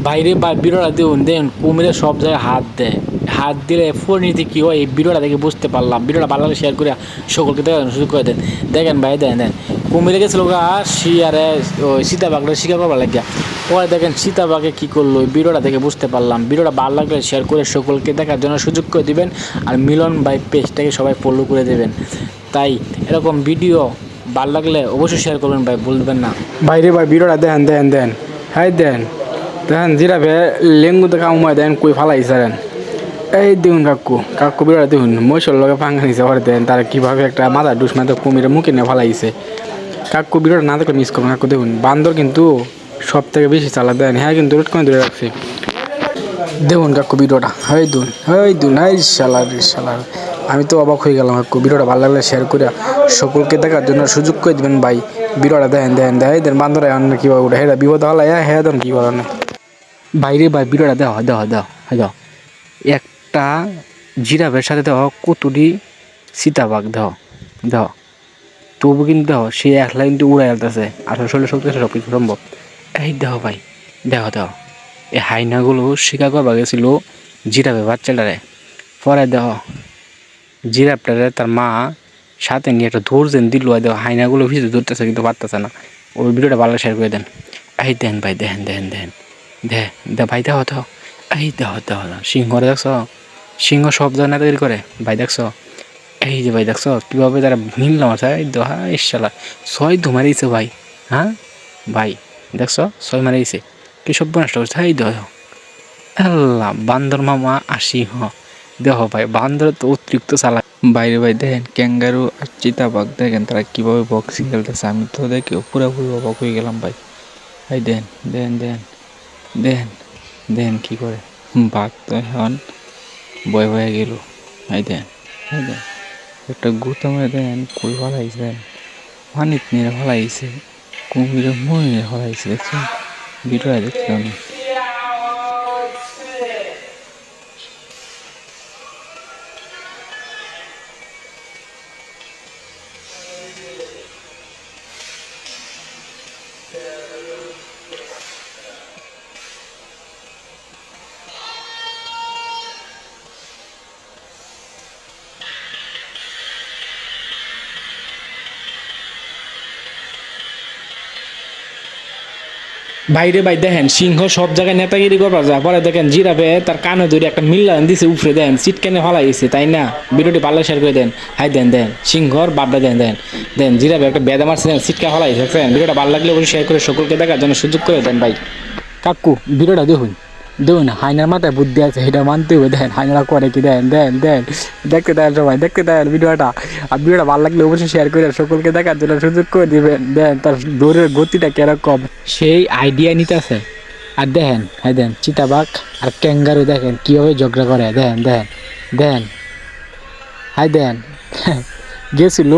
বাইরে বা ভিডিওটা দেখুন দেখুন কুমিরে সব জায়গায় হাত দিলে পরিণতি কী হয় এই ভিডিওটা দেখে বুঝতে পারলাম। ভিডিওটা ভালো লাগে শেয়ার করে সকলকে দেখার সুযোগ করে দেন। দেখেন ভাই দেন কুমিরে গেছিল শিয়ারে ওই সীতাবাঘটা শিকার করবার লাগিয়া পরে দেখেন সীতাবাঘে কী করলো ওই ভিডিওটা দেখে বুঝতে পারলাম। ভিডিওটা ভালো লাগলে শেয়ার করে সকলকে দেখার জন্য সুযোগ করে দিবেন। আর মিলন ভাই পেজটাকে সবাই ফলো করে দেবেন। তাই এরকম ভিডিও ভালো লাগলে অবশ্যই শেয়ার করবেন ভাই, বলবেন না। বাইরে ভাই ভিডিওটা দেন হাই দেখেন জিরাফে লেঙ্গুতে কামড়ায় দেন কই ফালাইছেন। এই দেখুন কাকু ভিডিওটা দেখুন মহিষের লগে পাঙ্গা নিছে পরে দেন তারা কীভাবে একটা মাথা ডুস মাথা কুমিরে মুখে নিয়ে ফালাইছে। কাকু ভিডিওটা না দেখলে মিস করুন। কাকু দেখুন বান্দর কিন্তু সব থেকে বেশি চালা দেন, হ্যাঁ কিন্তু রোড করে ধরে রাখছে। দেখুন কাকু ভিডিওটা হাই দুন হাই শালার আমি তো অবাক হয়ে গেলাম। কাকু ভিডিওটা ভালো লাগলে শেয়ার করে সকলকে দেখার জন্য সুযোগ করে দেবেন ভাই। ভিডিওটা দেন বান্দরে কীভাবে উঠে হ্যাঁ বিপদ হলে হ্যাঁ দেন কী বলেন বাইরে ভাই ভিডিওটা দেওয়া একটা জিরাফের সাথে দেওয়া কতটি সীতাবাঘ দেওয়া তবু কিন্তু সে একলা কিন্তু উড়াই আসতেছে আর শরীর শক্তি সব কিছু সম্ভব। এই ভাই দেওয়া এই হাইনাগুলো শিকার করবা গেছিল জিরাফের বাচ্চাটারে পরে জিরাফটারে তার মা সাথে নিয়ে একটা ধরছেন দিল হাইনাগুলো ভিজে ধরতেছে কিন্তু পারতেছে না। ওই ভিডিওটা ভালো শেয়ার করে দেন। এই দেন ভাই দেন ভাই দেওয়া এই দেওয়া সিংহরে দেখছ সিংহ সব জায়গায় তৈরি করে ভাই দেখছ। এই যে ভাই দেখছ কীভাবে তারা মিললাম আছে ইশালা 6 মারিয়েছে ভাই। হ্যাঁ ভাই দেখছ 6 মারিয়েছে কি সব নষ্ট করছে। এই আল্লাহ বান্দর মামা আর সিংহ ভাই বান্দর তো অতিরিক্ত চালা। বাইরে ভাই দেখেন ক্যাঙ্গারু আর চিতাবাঘ দেখেন তারা কীভাবে বক্সিং খেলতেছে। আমি তো দেখে পুরোপুরি অবাক হয়ে গেলাম ভাই। এই দেন কী করে বাঘ তো এখন ভয় হয়ে গেল। এই দেন একটা গুতা মেরে দেন কই ফলাইছেন পানিত নিয়ে ফলাইছে কুমিরে মরে ফলাইছে দেখছেন ভিডিওটা দেখছিলাম। বাইরে ভাই দেখেন সিংহ সব জায়গায় নেতাগিরি করবার যায় পরে দেখেন জিরাফে তার কানে ধরে একটা মিল্লান দিছে উপরে দেন চিটকেনে ফলাইছে তাই না। ভিডিওটি ভালো শেয়ার করে দেন। হাই দেন সিংহর বাপটা দেন জিরাফে একটা বেদা মারছে চিটকা ফলাইছে দেখছেন। ভিডিওটা ভালো লাগলে অবশ্যই শেয়ার করে সকলকে দেখার জন্য সুযোগ করে দেন ভাই। কাকু ভিডিওটা দেখুন হাইনার মাথায় বুদ্ধি আছে সেটা মানতে হবে। দেন হাইনারা করে কি দেন দেখতে দেন সবাই দেখতে দেন ভিডিওটা। আর ভিডিওটা ভালো লাগলে অবশ্যই শেয়ার করে সকলকে দেখার জন্য সুযোগ করে দিবেন। দেন তার দৌড়ের গতিটা কিরকম সেই আইডিয়া নিতে আছে। আর দেন চিতাবাঘ আর ক্যাঙ্গারু দেখেন কীভাবে ঝগড়া করে। দেন গেছিল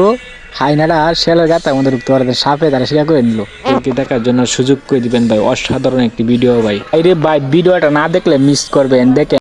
হাইনারা আর শেলের গাতা আমাদের সাপে তারা শিকার করে নিল। দেখার জন্য সুযোগ করে দিবেন ভাই। অসাধারণ একটি ভিডিও ভাই। এই রে ভাই ভিডিওটা না দেখলে মিস করবেন। দেখেন